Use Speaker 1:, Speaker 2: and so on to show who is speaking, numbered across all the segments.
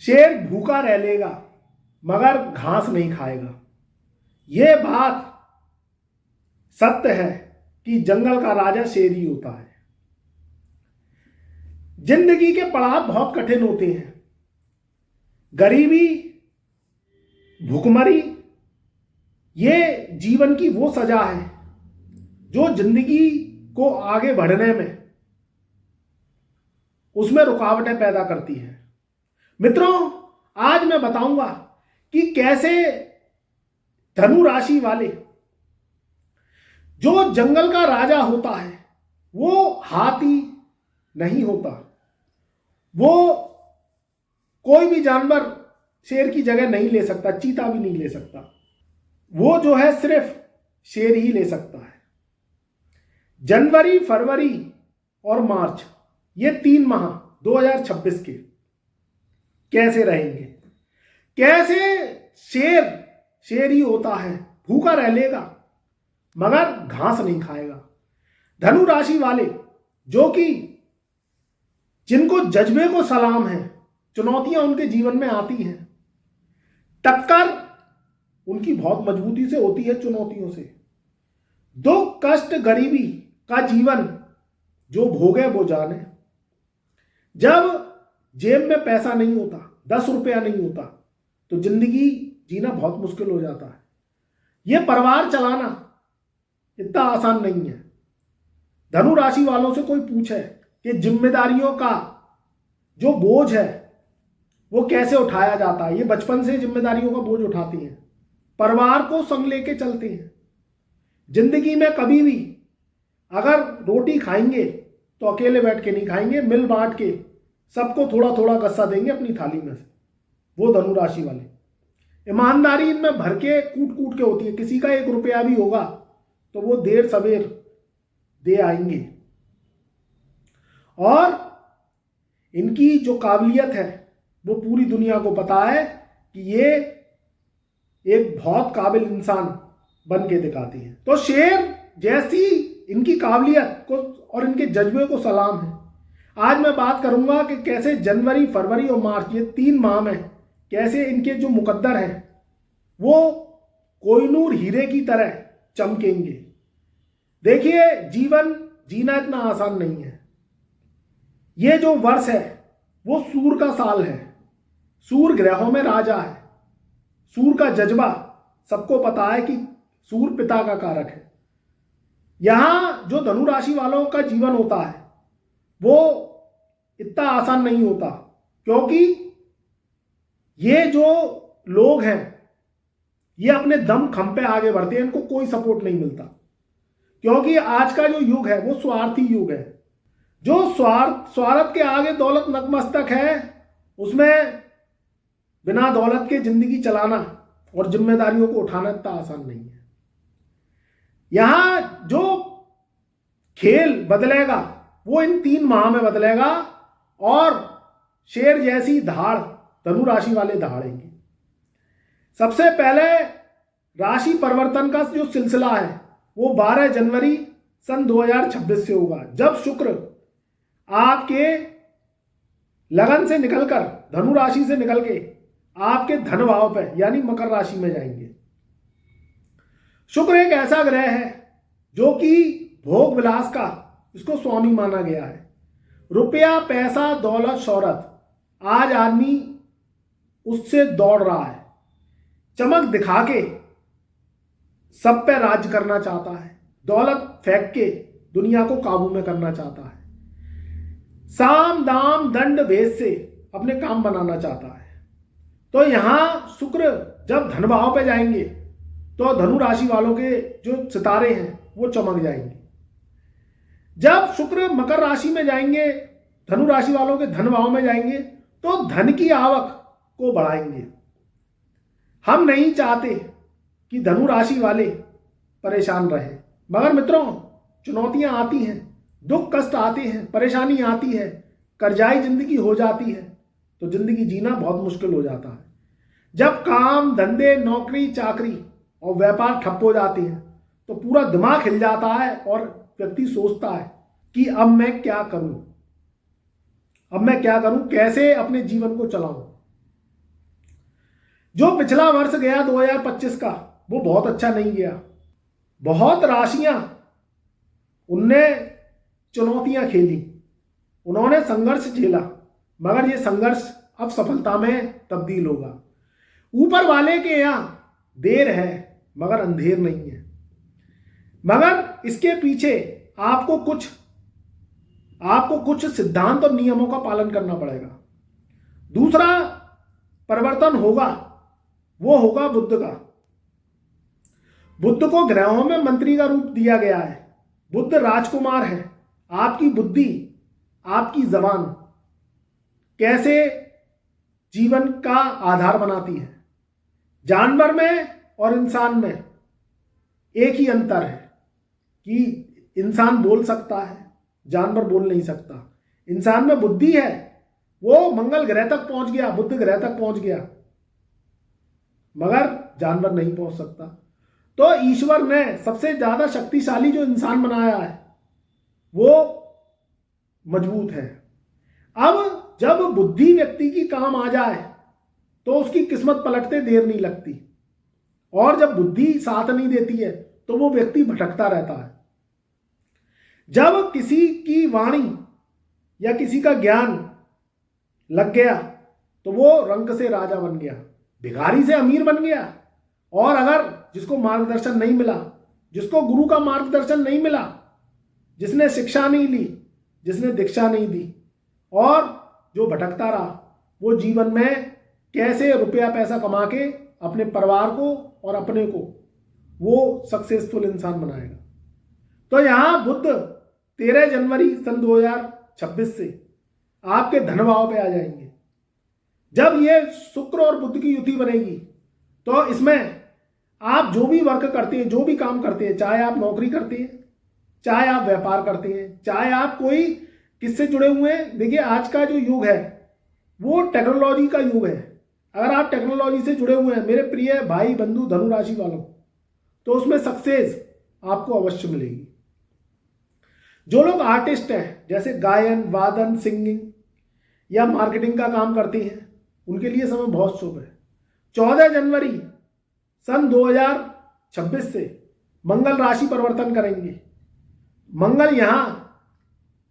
Speaker 1: शेर भूखा रह लेगा मगर घास नहीं खाएगा। यह बात सत्य है कि जंगल का राजा शेर ही होता है। जिंदगी के पड़ाव बहुत कठिन होते हैं। गरीबी, भूखमरी, ये जीवन की वो सजा है जो जिंदगी को आगे बढ़ने में उसमें रुकावटें पैदा करती है। मित्रों, आज मैं बताऊंगा कि कैसे धनु राशि वाले, जो जंगल का राजा होता है, वो हाथी नहीं होता। वो कोई भी जानवर शेर की जगह नहीं ले सकता, चीता भी नहीं ले सकता। वो जो है सिर्फ शेर ही ले सकता है। जनवरी, फरवरी और मार्च, ये 3 माह 2026 के कैसे रहेंगे? कैसे शेर ही होता है, भूखा रह लेगा मगर घास नहीं खाएगा। धनु राशि वाले जो कि जिनको जज्बे को सलाम है, चुनौतियां उनके जीवन में आती हैं, टक्कर उनकी बहुत मजबूती से होती है चुनौतियों से। दुख, कष्ट, गरीबी का जीवन जो भोगे वो जाने। जब जेब में पैसा नहीं होता, 10 रुपया नहीं होता, तो जिंदगी जीना बहुत मुश्किल हो जाता है। यह परिवार चलाना इतना आसान नहीं है। धनु राशि वालों से कोई पूछे कि जिम्मेदारियों का जो बोझ है वो कैसे उठाया जाता है। ये बचपन से जिम्मेदारियों का बोझ उठाती हैं, परिवार को संग लेके चलते हैं। जिंदगी में कभी भी अगर रोटी खाएंगे तो अकेले बैठ के नहीं खाएंगे, मिल बांट के सबको थोड़ा थोड़ा गस्सा देंगे अपनी थाली में से। वो धनु राशि वाले, ईमानदारी इनमें भर के कूट कूट के होती है। किसी का 1 रुपया भी होगा तो वो देर सवेर दे आएंगे। और इनकी जो काबिलियत है वो पूरी दुनिया को पता है कि ये एक बहुत काबिल इंसान बन के दिखाती है। तो शेर जैसी इनकी काबिलियत को और इनके जज्बे को सलाम है। आज मैं बात करूंगा कि कैसे जनवरी, फरवरी और मार्च, ये 3 माह में कैसे इनके जो मुकद्दर हैं वो कोहिनूर हीरे की तरह चमकेंगे। देखिए, जीवन जीना इतना आसान नहीं है। ये जो वर्ष है वो सूर्य का साल है। सूर्य ग्रहों में राजा है। सूर्य का जज्बा सबको पता है कि सूर्य पिता का कारक है। यहां जो धनु राशि वालों का जीवन होता है वो इतना आसान नहीं होता, क्योंकि ये जो लोग हैं ये अपने दम खम पे आगे बढ़ते हैं। इनको कोई सपोर्ट नहीं मिलता, क्योंकि आज का जो युग है वो स्वार्थी युग है। जो स्वार्थ के आगे दौलत नतमस्तक है, उसमें बिना दौलत के जिंदगी चलाना और जिम्मेदारियों को उठाना इतना आसान नहीं है। यहां जो खेल बदलेगा वो इन 3 माह में बदलेगा और शेर जैसी धाड़ धनु राशि वाले दहाड़ेंगे। सबसे पहले राशि परिवर्तन का जो सिलसिला है वो 12 जनवरी सन 2026 से होगा, जब शुक्र आपके लगन से निकलकर, धनु राशि से निकल के आपके धन भाव पे यानी मकर राशि में जाएंगे। शुक्र एक ऐसा ग्रह है जो कि भोग विलास का इसको स्वामी माना गया है। रुपया, पैसा, दौलत, शोहरत, आज आदमी उससे दौड़ रहा है। चमक दिखा के सब पे राज करना चाहता है, दौलत फेंक के दुनिया को काबू में करना चाहता है, साम दाम दंड भेद से अपने काम बनाना चाहता है। तो यहां शुक्र जब धन भाव पे जाएंगे तो धनु राशि वालों के जो सितारे हैं वो चमक जाएंगे। जब शुक्र मकर राशि में जाएंगे, धनु राशि वालों के धन भाव में जाएंगे, तो धन की आवक को बढ़ाएंगे। हम नहीं चाहते कि धनु राशि वाले परेशान रहे, मगर मित्रों चुनौतियां आती हैं, दुख कष्ट आते हैं, परेशानी आती है, कर्जाई जिंदगी हो जाती है, तो जिंदगी जीना बहुत मुश्किल हो जाता है। जब काम धंधे, नौकरी चाकरी और व्यापार ठप हो जाते हैं तो पूरा दिमाग हिल जाता है और व्यक्ति सोचता है कि अब मैं क्या करूं, कैसे अपने जीवन को चलाऊं। जो पिछला वर्ष गया 2025 का, वो बहुत अच्छा नहीं गया। बहुत राशियां उनने चुनौतियां खेली, उन्होंने संघर्ष झेला, मगर ये संघर्ष अब सफलता में तब्दील होगा। ऊपर वाले के यहां देर है मगर अंधेर नहीं है, मगर इसके पीछे आपको कुछ सिद्धांत और नियमों का पालन करना पड़ेगा। दूसरा परिवर्तन होगा, वो होगा बुध का। बुध को ग्रहों में मंत्री का रूप दिया गया है। बुध राजकुमार है। आपकी बुद्धि, आपकी जबान कैसे जीवन का आधार बनाती है। जानवर में और इंसान में एक ही अंतर है कि इंसान बोल सकता है, जानवर बोल नहीं सकता। इंसान में बुद्धि है, वो मंगल ग्रह तक पहुंच गया, बुध ग्रह तक पहुंच गया, मगर जानवर नहीं पहुंच सकता। तो ईश्वर ने सबसे ज्यादा शक्तिशाली जो इंसान बनाया है वो मजबूत है। अब जब बुद्धि व्यक्ति की काम आ जाए तो उसकी किस्मत पलटते देर नहीं लगती, और जब बुद्धि साथ नहीं देती है तो वो व्यक्ति भटकता रहता है। जब किसी की वाणी या किसी का ज्ञान लग गया तो वो रंक से राजा बन गया, भिखारी से अमीर बन गया। और अगर जिसको मार्गदर्शन नहीं मिला, जिसको गुरु का मार्गदर्शन नहीं मिला, जिसने शिक्षा नहीं ली, जिसने दीक्षा नहीं दी, और जो भटकता रहा, वो जीवन में कैसे रुपया पैसा कमा के अपने परिवार को और अपने को वो सक्सेसफुल इंसान बनाएगा। तो यहां बुध 13 जनवरी सन 2026 से आपके धन भाव पे आ जाएंगे। जब ये शुक्र और बुध की युति बनेगी तो इसमें आप जो भी वर्क करते हैं, जो भी काम करते हैं, चाहे आप नौकरी करते हैं, चाहे आप व्यापार करते हैं, चाहे आप कोई किससे जुड़े हुए हैं। देखिए आज का जो युग है वो टेक्नोलॉजी का युग है। अगर आप टेक्नोलॉजी से जुड़े हुए हैं मेरे प्रिय भाई बंधु धनु राशि वालों, तो उसमें सक्सेस आपको अवश्य मिलेगी। जो लोग आर्टिस्ट हैं, जैसे गायन, वादन, सिंगिंग या मार्केटिंग का काम करते हैं, उनके लिए समय बहुत शुभ है। 14 जनवरी सन 2026 से मंगल राशि परिवर्तन करेंगे। मंगल यहां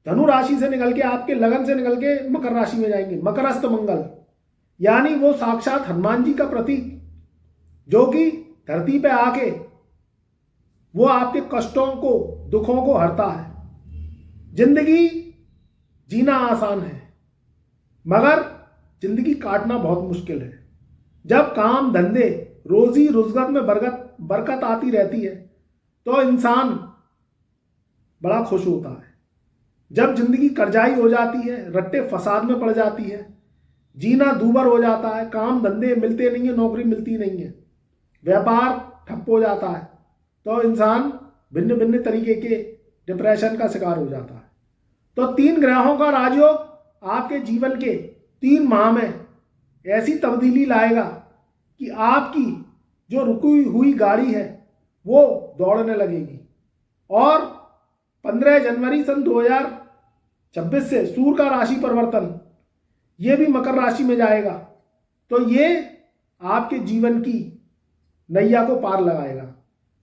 Speaker 1: धनु राशि से निकल के, आपके लगन से निकल के मकर राशि में जाएंगे। मकरस्थ मंगल, यानी वो साक्षात हनुमान जी का प्रतीक, जो कि धरती पे आके वो आपके कष्टों को, दुखों को हरता है। जिंदगी जीना आसान है मगर जिंदगी काटना बहुत मुश्किल है। जब काम धंधे, रोजी रोजगार में बरकत आती रहती है तो इंसान बड़ा खुश होता है। जब जिंदगी कर्जाई हो जाती है, रट्टे फसाद में पड़ जाती है, जीना दूभर हो जाता है, काम धंधे मिलते नहीं है, नौकरी मिलती नहीं है, व्यापार ठप हो जाता है, तो इंसान भिन्न भिन्न तरीके के डिप्रेशन का शिकार हो जाता है। तो 3 ग्रहों का राजयोग आपके जीवन के 3 माह में ऐसी तब्दीली लाएगा कि आपकी जो रुकी हुई गाड़ी है वो दौड़ने लगेगी। और 15 जनवरी सन 2026 से सूर्य का राशि परिवर्तन, ये भी मकर राशि में जाएगा, तो ये आपके जीवन की नैया को पार लगाएगा।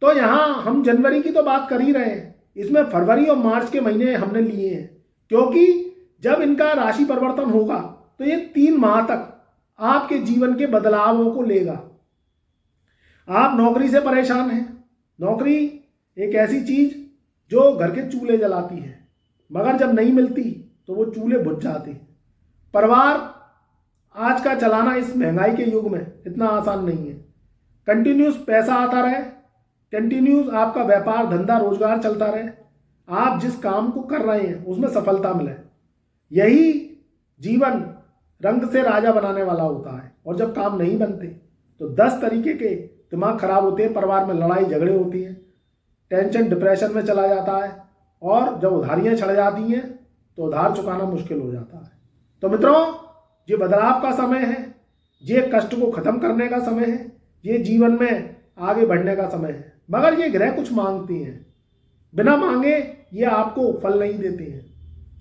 Speaker 1: तो यहां हम जनवरी की तो बात कर ही रहे हैं, इसमें फरवरी और मार्च के महीने हमने लिए हैं, क्योंकि जब इनका राशि परिवर्तन होगा तो ये 3 माह तक आपके जीवन के बदलावों को लेगा। आप नौकरी से परेशान हैं। नौकरी एक ऐसी चीज जो घर के चूल्हे जलाती है, मगर जब नहीं मिलती तो वो चूल्हे बुझ जाते हैं। परिवार आज का चलाना इस महंगाई के युग में इतना आसान नहीं है। कंटिन्यूस पैसा आता रहे, कंटिन्यूस आपका व्यापार धंधा रोजगार चलता रहे, आप जिस काम को कर रहे हैं उसमें सफलता मिले, यही जीवन रंग से राजा बनाने वाला होता है। और जब काम नहीं बनते तो 10 तरीके के दिमाग खराब होते हैं, परिवार में लड़ाई झगड़े होती हैं, टेंशन डिप्रेशन में चला जाता है, और जब उधारियां छड़ जाती हैं तो उधार चुकाना मुश्किल हो जाता है। तो मित्रों, ये बदलाव का समय है, ये कष्ट को खत्म करने का समय है, ये जीवन में आगे बढ़ने का समय है। मगर ये ग्रह कुछ मांगती हैं, बिना मांगे ये आपको फल नहीं देते हैं।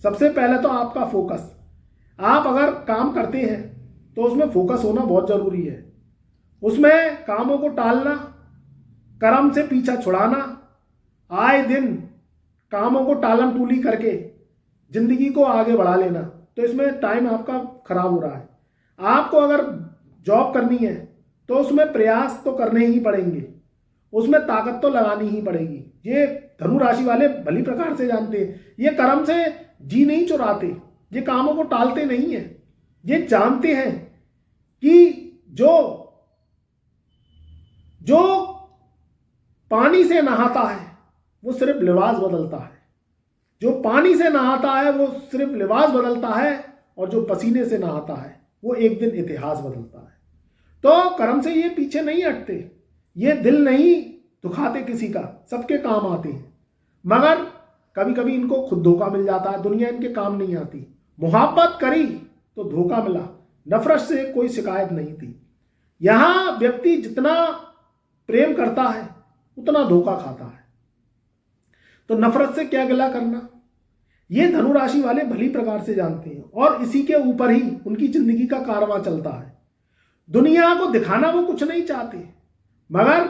Speaker 1: सबसे पहले तो आपका फोकस। आप अगर काम करते हैं तो उसमें फोकस होना बहुत जरूरी है। उसमें कामों को टालना, कर्म से पीछा छुड़ाना, आए दिन कामों को टालम टूली करके जिंदगी को आगे बढ़ा लेना, तो इसमें टाइम आपका खराब हो रहा है। आपको अगर जॉब करनी है तो उसमें प्रयास तो करने ही पड़ेंगे, उसमें ताकत तो लगानी ही पड़ेगी। ये धनु राशि वाले भली प्रकार से जानते हैं। ये कर्म से जी नहीं चुराते, ये कामों को टालते नहीं है। ये जानते हैं कि जो जो पानी से नहाता है वो सिर्फ लिबास बदलता है, जो पानी से नहाता है वो सिर्फ लिबास बदलता है, और जो पसीने से नहाता है वो एक दिन इतिहास बदलता है। तो कर्म से ये पीछे नहीं हटते, ये दिल नहीं दुखाते किसी का, सबके काम आते हैं। मगर कभी कभी इनको खुद धोखा मिल जाता है, दुनिया इनके काम नहीं आती। मुहब्बत करी तो धोखा मिला, नफरत से कोई शिकायत नहीं थी। यहां व्यक्ति जितना प्रेम करता है उतना धोखा खाता है, तो नफरत से क्या गिला करना, ये धनु राशि वाले भली प्रकार से जानते हैं, और इसी के ऊपर ही उनकी जिंदगी का कारवां चलता है। दुनिया को दिखाना वो कुछ नहीं चाहते, मगर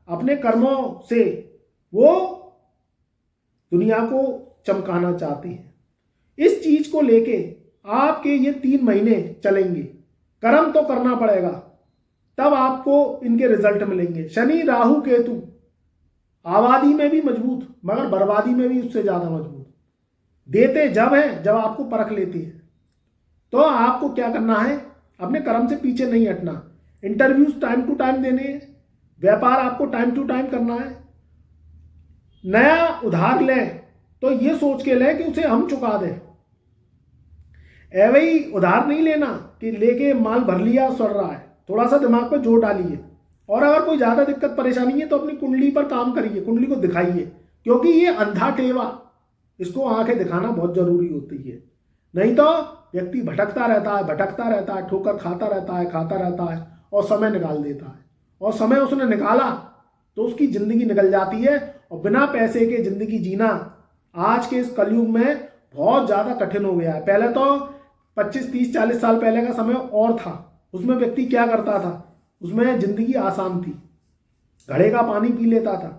Speaker 1: अपने कर्मों से वो दुनिया को चमकाना चाहते हैं। इस चीज को लेके आपके ये 3 महीने चलेंगे। कर्म तो करना पड़ेगा, तब आपको इनके रिजल्ट मिलेंगे। शनि राहु केतु आबादी में भी मजबूत, मगर बर्बादी में भी उससे ज्यादा मजबूत। देते जब है जब आपको परख लेती है। तो आपको क्या करना है, अपने कर्म से पीछे नहीं हटना। इंटरव्यूज टाइम टू टाइम देने हैं, व्यापार आपको टाइम टू टाइम करना है। नया उधार लें तो ये सोच के लें कि उसे हम चुका दें। ऐसे ही उधार नहीं लेना कि लेके माल भर लिया सड़ रहा है। थोड़ा सा दिमाग पर जोर डालिए, और अगर कोई ज्यादा दिक्कत परेशानी है तो अपनी कुंडली पर काम करिए, कुंडली को दिखाइए, क्योंकि ये अंधा टेवा, इसको आंखें दिखाना बहुत जरूरी होती है। नहीं तो व्यक्ति भटकता रहता है, ठोकर खाता रहता है और समय निकाल देता है, और समय उसने निकाला तो उसकी जिंदगी निकल जाती है। और बिना पैसे के जिंदगी जीना आज के इस कलयुग में बहुत ज्यादा कठिन हो गया है। पहले तो 25, 30, 40 साल पहले का समय और था, उसमें व्यक्ति क्या करता था, उसमें जिंदगी आसान थी। घड़े का पानी पी लेता था,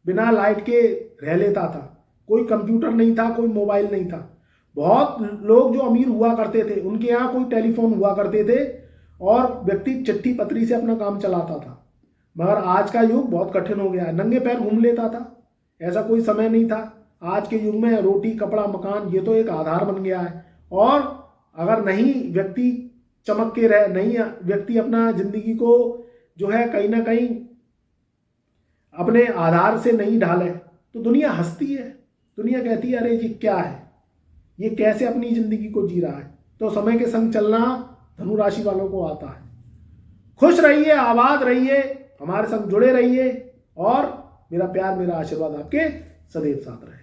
Speaker 1: बिना लाइट के रह लेता था, कोई कंप्यूटर नहीं था, कोई मोबाइल नहीं था। बहुत लोग जो अमीर हुआ करते थे उनके यहाँ कोई टेलीफोन हुआ करते थे, और व्यक्ति चिट्ठी पत्री से अपना काम चलाता था। मगर आज का युग बहुत कठिन हो गया है, नंगे पैर घूम लेता था, ऐसा कोई समय नहीं था। आज के युग में रोटी कपड़ा मकान ये तो एक आधार बन गया है। और अगर नहीं व्यक्ति चमक के रहे, नहीं व्यक्ति अपना जिंदगी को जो है कहीं ना कहीं अपने आधार से नहीं ढाले, तो दुनिया हंसती है, दुनिया कहती है अरे ये क्या है, ये कैसे अपनी जिंदगी को जी रहा है। तो समय के संग चलना धनु राशि वालों को आता है। खुश रहिए, आबाद रहिए, हमारे संग जुड़े रहिए, और मेरा प्यार मेरा आशीर्वाद आपके सदैव साथ रहे।